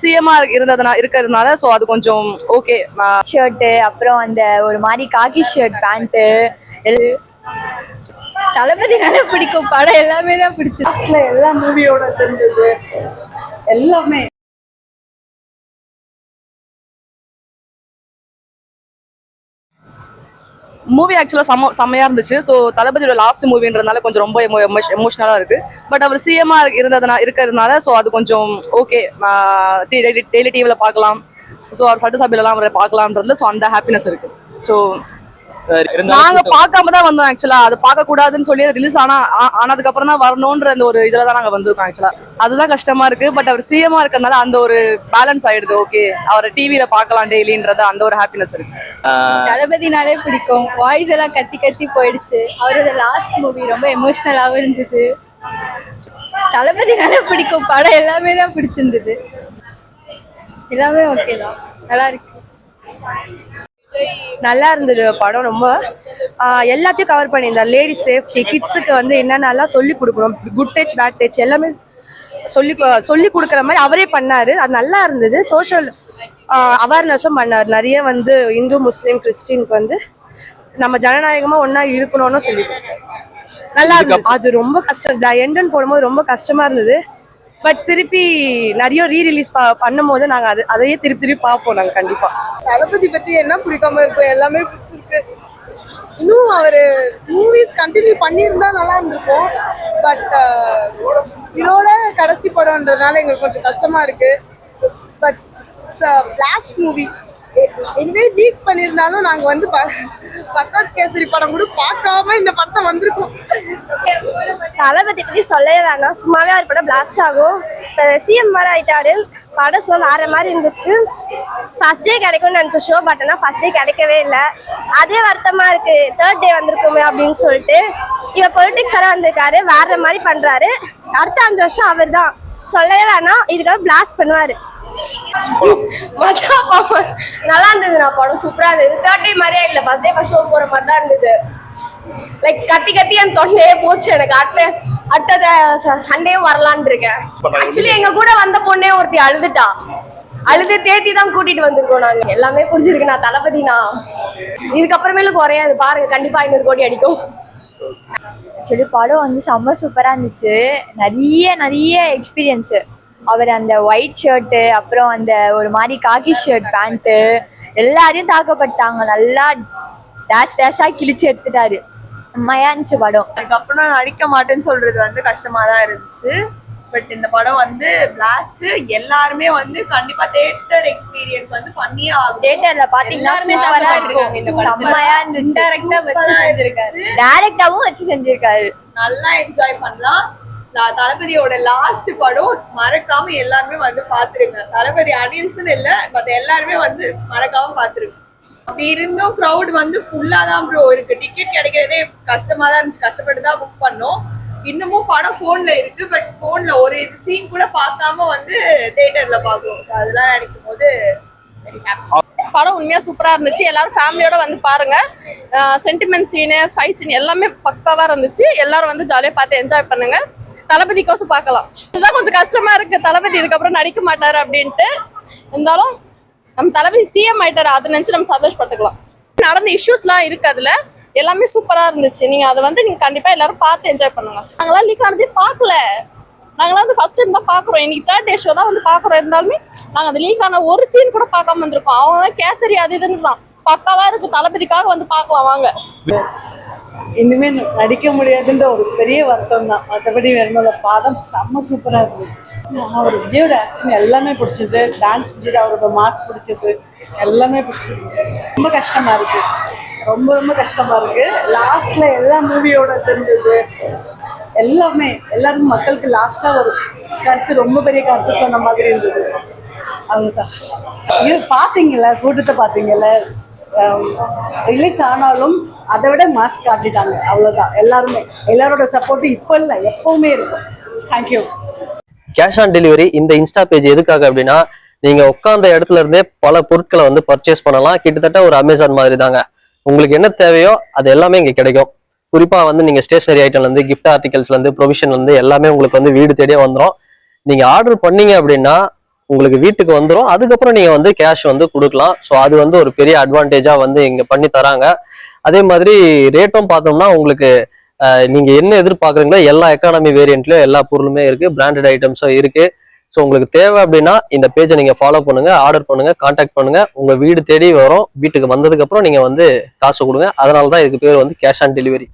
சிஎம்மா இருக்கிறதுனால சோ அது கொஞ்சம் ஓகே. ஷர்ட் அப்புறம் அந்த ஒரு மாதிரி காக்கி ஷர்ட் பேண்ட் தளபதி நல்லா பிடிக்கும். படம் எல்லாமே தான் பிடிச்சிருக்கு. எல்லா மூவியோட இருந்தது எல்லாமே. மூவி ஆக்சுவலா செம்மையா இருந்துச்சு. ஸோ தளபதியோட லாஸ்ட் மூவின்றதுனால கொஞ்சம் ரொம்ப எமோஷனலா இருக்கு. பட் அவர் சிஎம்மா இருக்கிறதுனால ஸோ அது கொஞ்சம் ஓகே. டெய்லி டிவில பார்க்கலாம். ஸோ அவர் சட்டசபையிலலாம் அவரை பார்க்கலாம்ன்றதுல ஸோ அந்த ஹாப்பினஸ் இருக்கு. ஸோ நாங்க பார்க்காம தான் வந்தோம் ஆக்சுவலா. அது பார்க்க கூடாதுன்னு சொல்லி ரிலீஸ் ஆனதுக்கு அப்புறம் தான் வரணும்ன்ற அந்த ஒரு இதுல தான் நாங்க வந்திருக்கோம் ஆக்சுவலா. அதுதான் கஷ்டமா இருக்கு. பட் அவர் சிஎம்மா இருக்கிறதுனால அந்த ஒரு பேலன்ஸ் ஆயிடுது. ஓகே, அவரை டிவில பார்க்கலாம் டெய்லின்றது அந்த ஒரு ஹாப்பினஸ் இருக்கு. தளபதினாலே பிடிக்கும். வாய்ஸ் எல்லாம் கத்தி கத்தி போயிடுச்சு. அவரோட லாஸ்ட் மூவி ரொம்ப எமோஷனலாவும் இருந்தது. தளபதினாலே பிடிக்கும். படம் எல்லாமே தான் பிடிச்சிருந்தது. எல்லாமே ஓகே தான், நல்லா இருக்கு. நல்லா இருந்தது படம். ரொம்ப எல்லாத்தையும் கவர் பண்ணியிருந்தார். லேடிஸ் சேஃப்டி, கிட்ஸுக்கு வந்து என்னென்னலாம் சொல்லி கொடுக்கணும், குட் டச் பேட் டச் எல்லாமே சொல்லி கொடுக்குற மாதிரி அவரே பண்ணாரு. அது நல்லா இருந்தது. சோஷியல் அவேர்னஸும் பண்ணார். நிறைய வந்து இந்து முஸ்லீம் கிறிஸ்டினுக்கு வந்து நம்ம ஜனநாயகமா ஒன்னா இருக்கணும்னு சொல்லி நல்லா இருந்தது. அது ரொம்ப கஷ்டம். எண்டுன்னு போடும்போது ரொம்ப கஷ்டமா இருந்தது. பட் திருப்பி நிறைய ரீரிலீஸ் பண்ணும் போது நாங்க அதையே திருப்பி பார்ப்போம். நாங்க கண்டிப்பா தளபதி பத்தி என்ன பிடிக்காம இருக்கும், எல்லாமே பிடிச்சிருக்கு. இன்னும் அவரு மூவிஸ் கண்டினியூ பண்ணியிருந்தா நல்லா இருந்திருக்கும். பட் இதோட கடைசி படம்ன்றதுனால எங்களுக்கு கொஞ்சம் கஷ்டமா இருக்கு. But last movie anyway leak பண்ணியிருந்தாலும் நாங்க வந்து பக்கத் கேசரி படம் கூட பார்க்காம இந்த படத்தை வந்திருக்கோம். தளபதி பத்தி சொல்லவே வேணாம். சும்மாவே அவர் படம் பிளாஸ்ட் ஆகும். சிஎம் மாதிரி ஆயிட்டாரு. படம் சும்மா வேற மாதிரி இருந்துச்சு. ஃபர்ஸ்ட் டே கிடைக்கும்னு நினைச்ச ஷோ, பட் ஆனால் ஃபர்ஸ்ட் டே கிடைக்கவே இல்லை. அதே வருத்தமா இருக்கு. தேர்ட் டே வந்திருக்குமே அப்படின்னு சொல்லிட்டு. இவ பொலிட்டிக்ஸ் எல்லாம் வந்திருக்காரு, வேற மாதிரி பண்றாரு. அடுத்த 5 வருஷம் அவர் தான், சொல்லவே வேணாம். இதுக்காக பிளாஸ்ட் பண்ணுவாரு. நல்லா இருந்தது. நான் படம் சூப்பரா இருந்தது. தேர்ட் டே மாதிரியே இல்லை, ஃபர்ஸ்ட் டே ஃபர்ஸ்ட் ஷோ போற மாதிரி தான் இருந்தது. லைக் கத்தி கத்தி என் தொண்டையே போச்சு எனக்கு. அடுத்த சண்டேயும் வரலான் இருக்கேன். ஆக்சுவலி எங்க கூட வந்த பொண்ணே ஒருத்தி அழுதுட்டா. அழுது தேத்தி தான் கூட்டிட்டு வந்திருக்கோம் நாங்க. எல்லாமே பிடிச்சிருக்கு. நான் தளபதினா இதுக்கப்புறமேலு குறையாது பாருங்க. கண்டிப்பா 500 கோடி அடிக்கும். ஆக்சுவலி படம் வந்து செம்ம சூப்பரா இருந்துச்சு. நிறைய எக்ஸ்பீரியன்ஸு. அவர் அந்த ஒயிட் ஷர்ட்டு அப்புறம் அந்த ஒரு மாதிரி காக்கி ஷர்ட் பேண்ட்டு எல்லாரையும் தாக்கப்பட்டாங்க. நல்லா டேஷா கிழிச்சு எடுத்துட்டாரு. செம்மையா இருந்துச்சு படம். அதுக்கப்புறம் நடிக்க மாட்டேன்னு சொல்றது வந்து கஷ்டமா தான் இருந்துச்சு. பட் இந்த படம் வந்து பிளாஸ்ட். எல்லாருமே வந்து கண்டிப்பா தியேட்டர் எக்ஸ்பீரியன்ஸ் வந்து பண்ணியே ஆகும். தியேட்டர்ல பாத்தீங்கன்னா சூப்பரா இருக்கும். செம்மையா இருந்துச்சு. டைரக்டாவும் வச்சு செஞ்சிருக்காரு. நல்லா என்ஜாய் பண்ணலாம். தளபதியோட லாஸ்ட் படம் மறக்காம எல்லாருமே வந்து பாத்துருங்க. தளபதி அனில்ஸ்ன்னு இல்ல, மத்த எல்லாருமே வந்து மறக்காம பாத்துருங்க. அப்படி இருந்தும் க்ரௌட் வந்து ஃபுல்லா தான் ப்ரோ இருக்கு. டிக்கெட் கிடைக்கிறதே கஷ்டமா தான் இருந்துச்சு. கஷ்டப்பட்டு தான் புக் பண்ணோம். இன்னமும் படம் போன்ல இருக்கு. பட் போன்ல ஒரு சீன் கூட பார்க்காம வந்து தியேட்டர்ல பாக்குறோம். அதெல்லாம் நினைக்கும் போது படம் உண்மையா சூப்பரா இருந்துச்சு. எல்லாரும் ஃபேமிலியோட வந்து பாருங்க. சென்டிமெண்ட் சீனு, ஃபைட் சீன் எல்லாமே பக்காவா இருந்துச்சு. எல்லாரும் வந்து ஜாலியா பார்த்து என்ஜாய் பண்ணுங்க. தளபதிக்கோசம் பார்க்கலாம். இதுதான் கொஞ்சம் கஷ்டமா இருக்கு. தளபதி இதுக்கப்புறம் நடிக்க மாட்டாரு அப்படின்ட்டு. இருந்தாலும் நம்ம தளபதி சிஎம் ஆயிட்டாரு, அதை நினைச்சு நம்ம சந்தோஷப்பட்டுக்கலாம். நடந்த இஷ்யூஸ்லாம் இருக்கு. அதுல எல்லாமே சூப்பரா இருந்துச்சு. நீங்க அதை வந்து நீங்க கண்டிப்பா எல்லாரும் பார்த்து என்ஜாய் பண்ணுங்க. நாங்களாம் லீக் ஆனதே பார்க்கல. நாங்களாம் வந்து ஃபர்ஸ்ட் டைம் தான் பாக்குறோம். இன்னைக்கு தேர்ட் டே ஷோ தான் வந்து பாக்குறோம். இருந்தாலுமே நாங்க அந்த லீக் ஆன ஒரு சீன் கூட பார்க்காம வந்திருக்கோம். அவங்க கேசரி அது இதுன்னு பக்காவா இருக்கு. தளபதிக்காக வந்து பார்க்கலாம் வாங்க. இனிமே நடிக்க முடியாதுன்ற ஒரு பெரிய வருத்தம் தான். மற்றபடி வேற படம் செம்ம சூப்பரா இருந்தது. அவர் விஜயோட ஆக்ஷன் எல்லாமே பிடிச்சது. டான்ஸ் பிடிச்சது, அவரோட மாஸ் பிடிச்சது, எல்லாமே பிடிச்சது. ரொம்ப கஷ்டமா இருக்கு. ரொம்ப கஷ்டமா இருக்கு. லாஸ்ட்ல எல்லா மூவியோட இருந்தது எல்லாமே. எல்லாருக்கும் மக்களுக்கு லாஸ்டா ஒரு கருத்து, ரொம்ப பெரிய கருத்து சொன்ன மாதிரி இருந்தது. அவங்க பாத்தீங்கல்ல, கூட்டத்தை பாத்தீங்கல்ல. ரிலீஸ் ஆனாலும் அதை விட மாஸ்க் காட்டிட்டாங்க. அவ்வளவுதான். எல்லாரோட சப்போர்ட் இப்போ இல்லை, எப்பவுமே இருக்கும். தேங்க்யூ. கேஷ் ஆன் டெலிவரி இந்த இன்ஸ்டா பேஜ் எதுக்காக அப்படின்னா, நீங்க உட்கார்ந்த இடத்துல இருந்தே பல பொருட்களை வந்து பர்ச்சேஸ் பண்ணலாம். கிட்டத்தட்ட ஒரு அமேசான் மாதிரி தாங்க. உங்களுக்கு என்ன தேவையோ அது எல்லாமே இங்க கிடைக்கும். குறிப்பா வந்து நீங்க ஸ்டேஷனரி ஐட்டம்ல இருந்து, கிஃப்ட் ஆர்டிகல்ஸ்ல இருந்து, ப்ரொவிஷன்ல இருந்து எல்லாமே உங்களுக்கு வந்து வீடு தேடியே வந்துடும். நீங்க ஆர்டர் பண்ணீங்க அப்படின்னா உங்களுக்கு வீட்டுக்கு வந்துடும். அதுக்கப்புறம் நீங்க வந்து கேஷ் வந்து கொடுக்கலாம். ஸோ அது வந்து ஒரு பெரிய அட்வான்டேஜா வந்து இங்க பண்ணி தராங்க. அதே மாதிரி ரேட்டும் பார்த்தோம்னா உங்களுக்கு நீங்க என்ன எதிர்பார்க்குறீங்களோ எல்லா எக்கானமி வேரியன்ட்லயும் எல்லா பொருளுமே இருக்கு, பிராண்டட் ஐட்டம்ஸும் இருக்கு. ஸோ உங்களுக்கு தேவை அப்படின்னா இந்த பேஜை நீங்க ஃபாலோ பண்ணுங்க, ஆர்டர் பண்ணுங்க, கான்டாக்ட் பண்ணுங்க. உங்க வீடு தேடி வரும். வீட்டுக்கு வந்ததுக்கு அப்புறம் நீங்க வந்து காசு கொடுங்க. அதனால தான் இதுக்கு பேர் வந்து கேஷ் ஆன் டெலிவரி.